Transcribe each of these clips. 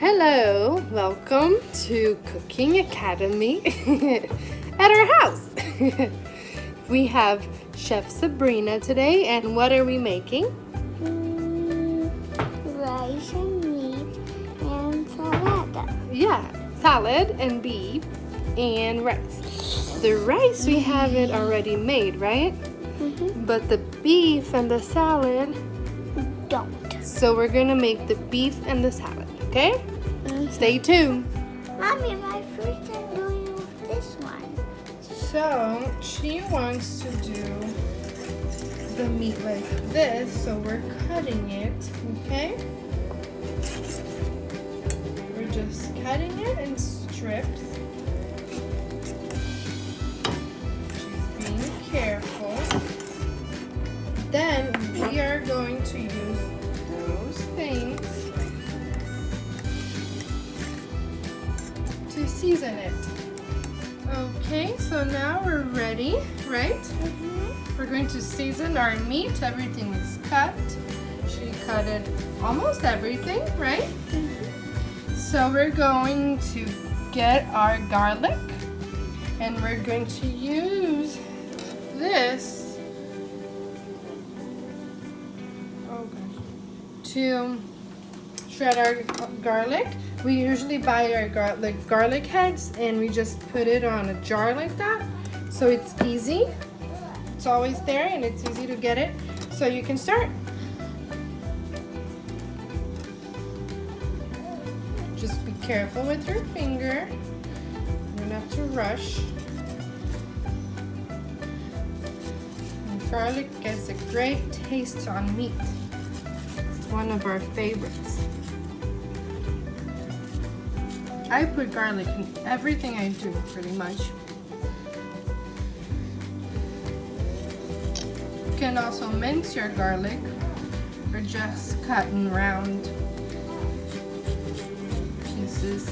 Hello, welcome to Cooking Academy at our house. We have Chef Sabrina today, and what are we making? Rice and meat and salad. Yeah, salad and beef and rice. The rice we have it already made, right? But the beef and the salad Don't. So we're gonna make the beef and the salad, okay? Stay tuned. Mommy, my first time doing this one. So she wants to do the meat like this, so we're cutting it, okay? We're just cutting it in strips. She's being careful. Then we are going to use those things to season it. Okay, so now we're ready, right? We're going to season our meat. Everything is cut. She cut it almost everything, right? So we're going to get our garlic and we're going to use this to shred our garlic. We usually buy our garlic heads and we just put it on a jar like that, so it's easy. It's always there and it's easy to get it. So you can start. Just be careful with your finger. You don't have to rush. And garlic gets a great taste on meat. It's one of our favorites. I put garlic in everything I do, pretty much. You can also mince your garlic or just cut in round pieces.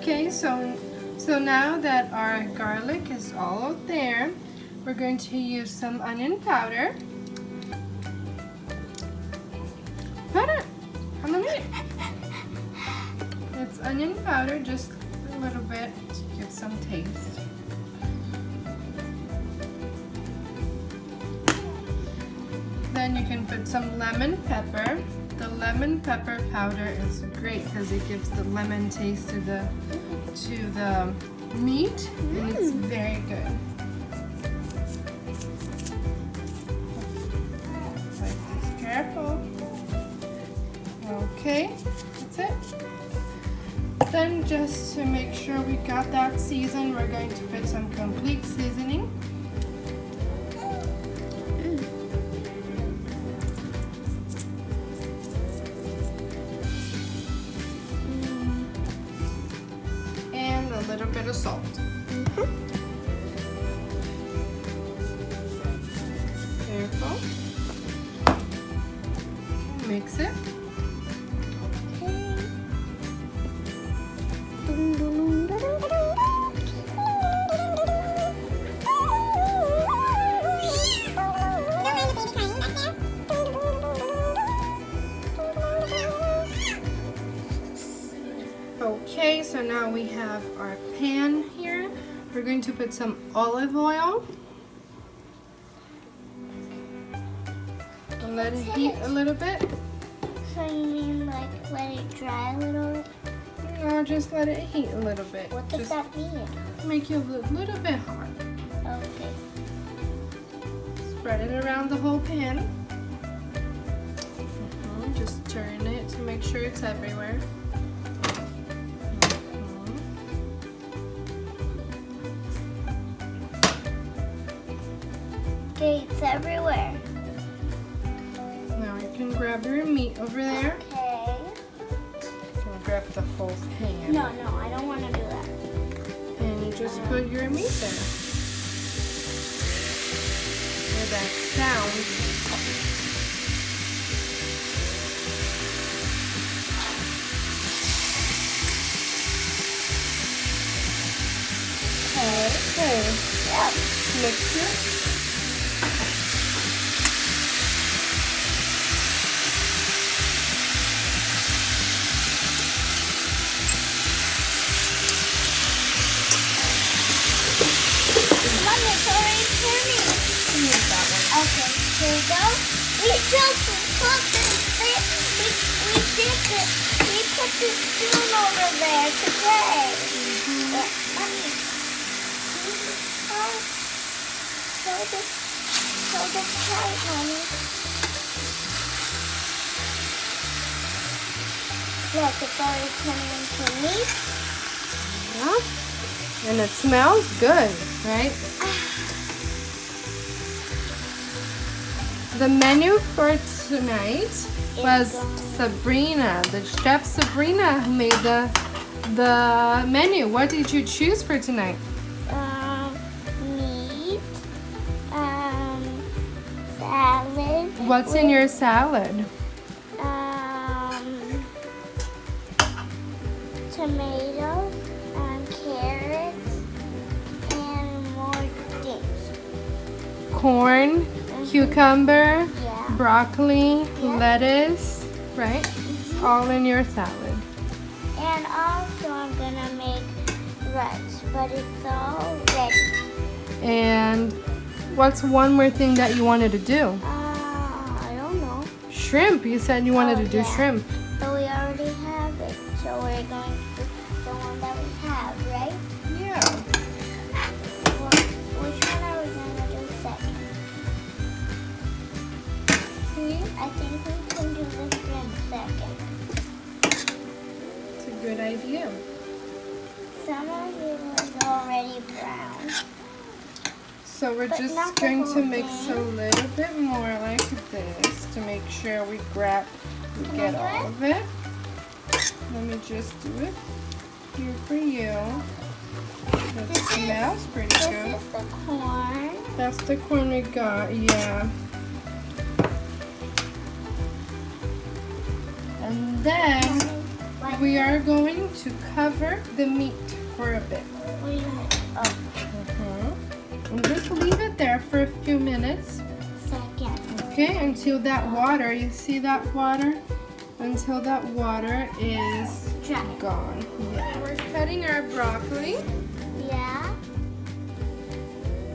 Okay, so now that our garlic is all there, we're going to use some onion powder. Put it on the meat. It's onion powder, just a little bit to give some taste. Then you can put some lemon pepper. The lemon pepper powder is great because it gives the lemon taste to the meat, and it's very good. Like this, careful. Okay, that's it. Then just to make sure we got that seasoned, we're going to put some complete seasoning. A little bit of salt. Careful. Mix it. Okay, so now we have our pan here. We're going to put some olive oil. And let it heat a little bit. So you mean like let it dry a little? No, just let it heat a little bit. What does that mean? Make you a little bit hot. Okay. Spread it around the whole pan. Just turn it to make sure it's everywhere. Okay, it's everywhere. grab your meat over there. Okay. And grab the whole pan. No, I don't want to do that. And you just put your meat there. Hear that sound. Okay. Yep. Mix it. Mom, it's already turning. Use that one. Okay, here we go. We just put we put the spoon over there today. But, Mommy, show the tight, Mommy. Look, it's already turning into meat. Yeah. And it smells good, right? The menu for tonight was Sabrina, the chef Sabrina who made the menu. What did you choose for tonight? Meat, salad. What's in your salad? Tomatoes, carrots, and more things. Corn, cucumber, Yeah. broccoli, Yeah. lettuce, right? It's all in your salad. And also I'm gonna make rice, but it's all ready. And what's one more thing that you wanted to do? I don't know. Shrimp. You said you wanted Oh, to do yeah. shrimp. But we already have it, so we're going to the one that we have, right? Yeah. Well, which one are we gonna do second? See? I think we can do the shrimp second. It's a good idea. Some of it was already brown. So we're But just not the going to whole mix thing. a little bit more like this to make sure we Can get I do all it? of it. Let me just do it here for you. That smells pretty This good. is the corn. That's the corn we got, yeah. And then we are going to cover the meat for a bit. What do you mean? Oh, And just leave it there for a few minutes. second. Okay, until that water, you see that water? Until that water is Dry. gone. Yeah. We're cutting our broccoli. Yeah.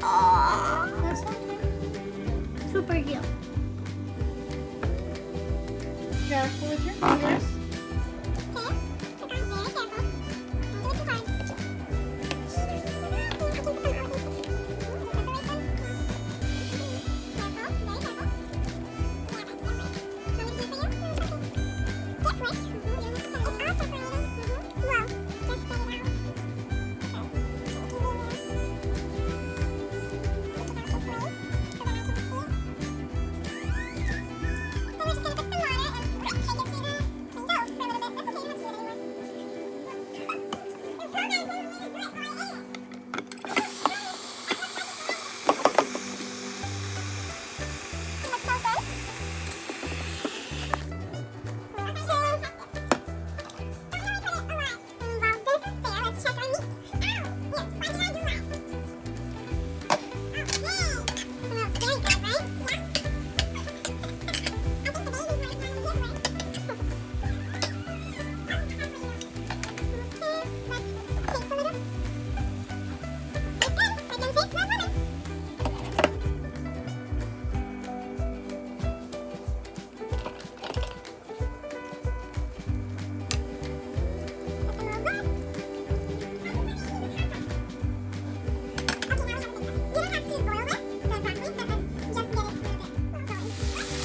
Oh, That's okay. super cute. Careful with your fingers.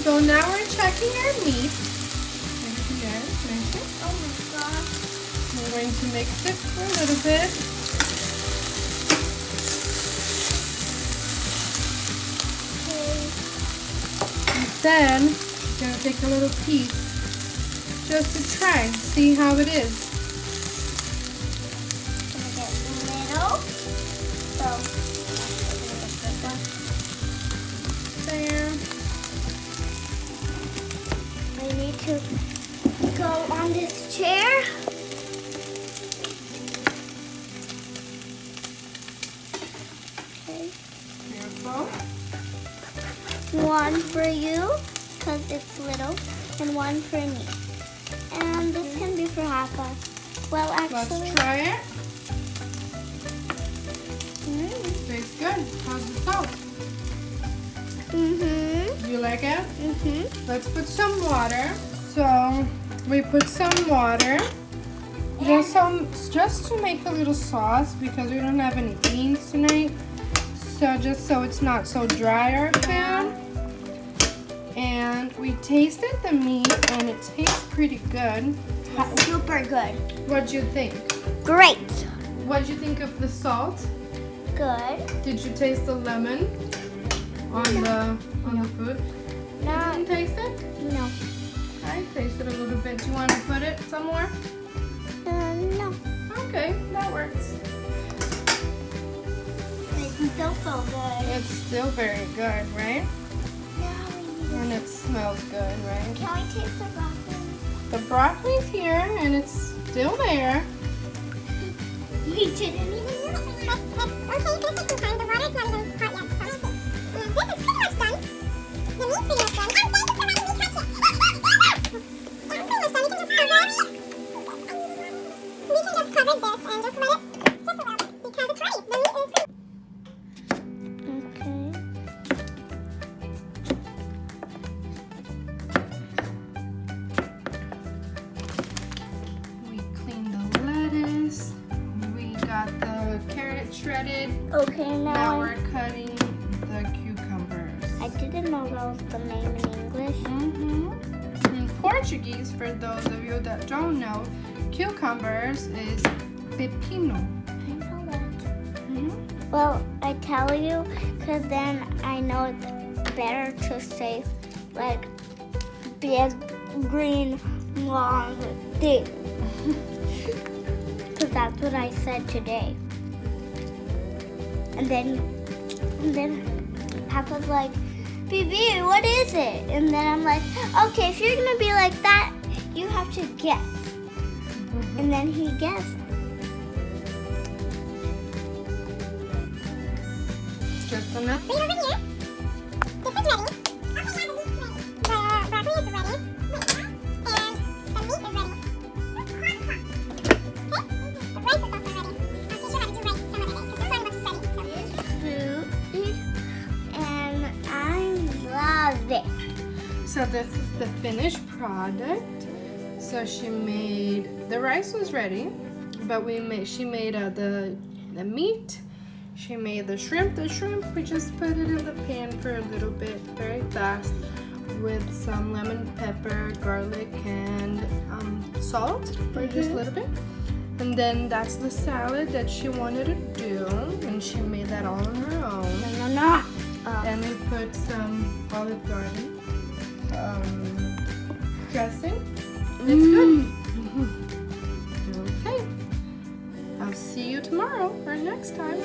So now we're checking our meat. Here, measure. Oh my gosh. We're going to mix it for a little bit. Okay. And then gonna take a little piece just to try, see how it is. Gonna get little. So There. I need to go on this chair. Okay. Careful. One for you, because it's little, and one for me. And this can be for half us. Well, actually, Let's try it. Tastes good. How's the salt? You like it? Let's put some water. So we put some water. Just to make a little sauce because we don't have any beans tonight. So just so it's not so dry our pan. And we tasted the meat and it tastes pretty good. super good. What'd you think? Great. What'd you think of the salt? Good. Did you taste the lemon on the food? No. You didn't taste it? No. I tasted a little bit. Do you want to put it somewhere? No. Okay, that works. It's still so good. It's still very good, right? And it smells good, right? Can we taste the broccoli? The broccoli's here and it's still there. We didn't even know. Okay, so this is time. The water's not even hot yet. So this is pretty much done. The meat's pretty much done. Oh, thank you for letting me touch it. Yeah, I'm pretty much done. We can just cover it. We can just cover this and just let it sit a little bit because it's ready. The meat is pretty. Okay. We cleaned the lettuce. We got the carrot shredded. Okay, Now now we're cutting the cucumbers. I didn't know that was the name in English. In Portuguese, for those of you that don't know, cucumbers is pepino. I know that. Well, I tell you, because then I know it's better to say, like, big, green, long thing. Because that's what I said today. And then Papa's like, Bibi, what is it? And then I'm like, okay, if you're going to be like that, you have to guess. And then he guessed. Just enough. Wait over here. This is ready. Okay, now the meat's ready. The broccoli is ready. And the meat is ready. Okay? The rice is also ready. I'll teach you how to do rice some other day because this one wasn't ready. Food, and I love it. So this is the finished product. So she made, the rice was ready, but she made the meat. She made the shrimp. The shrimp, we just put it in the pan for a little bit, very fast, with some lemon pepper, garlic, and salt for just a little bit. And then that's the salad that she wanted to do, and she made that all on her own. No. And we put some Olive Garden dressing. It's good. Okay. I'll see you tomorrow or next time.